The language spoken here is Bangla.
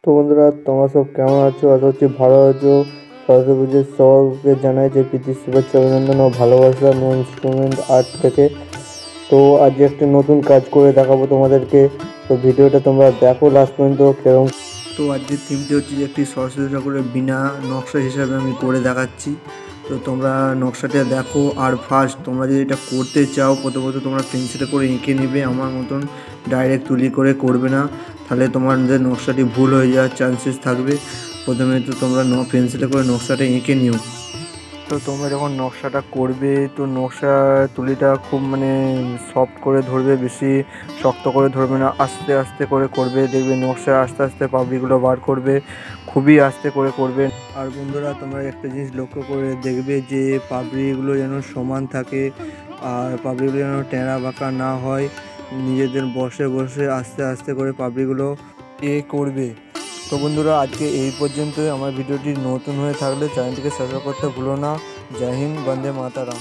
তো বন্ধুরা, তোমরা সব কেমন আছো? আশা করছি ভালো আছো। সরস্বতী পুজোর সবাইকে জানাই যে প্রীতি শুভেচ্ছা অভিনন্দন ও ভালোবাসা নো ইনস্ট্রুমেন্ট আর্ট থেকে। তো আজ একটা নতুন কাজ করে দেখাবো তোমাদেরকে। তো ভিডিওটা তোমরা দেখো লাস্ট পর্যন্ত কেরম। তো আজকের থিমটি হচ্ছে যে একটি সরস্বতী ঠাকুরের বিনা নকশা হিসাবে আমি করে দেখাচ্ছি। তো তোমরা নকশাটা দেখো। আর ফার্স্ট তোমরা যদি এটা করতে চাও, প্রথমত তোমরা পেন্সিলে করে এঁকে নেবে, আমার মতন ডাইরেক্ট তুলি করে করবে না, তাহলে তোমাদের নকশাটি ভুল হয়ে যাওয়ার চান্সেস থাকবে। প্রথমে তো তোমরা পেন্সিলে করে নকশাটা এঁকে নিও। তো তোমরা যখন নকশাটা করবে, তো নকশা তুলিটা খুব সফট করে ধরবে, বেশি শক্ত করে ধরবে না, আস্তে আস্তে করে করবে। দেখবে নকশা আস্তে আস্তে পাপড়িগুলো বার করবে, খুবই আস্তে করে করবে। আর বন্ধুরা, তোমরা একটা জিনিস লক্ষ্য করে দেখবে যে পাপড়িগুলো যেন সমান থাকে, আর পাপড়িগুলো যেন টেরা বাঁকা না হয়। নিজেদের বসে বসে আস্তে আস্তে করে পাপড়িগুলো করবে। তো বন্ধুরা, আজকে এই পর্যন্তই। আমার ভিডিওটি নতুন হয়ে থাকলে চ্যানেলটিকে সাবস্ক্রাইব করতে ভুলো না। জয় হিন্দ, বন্দে মাতারাম।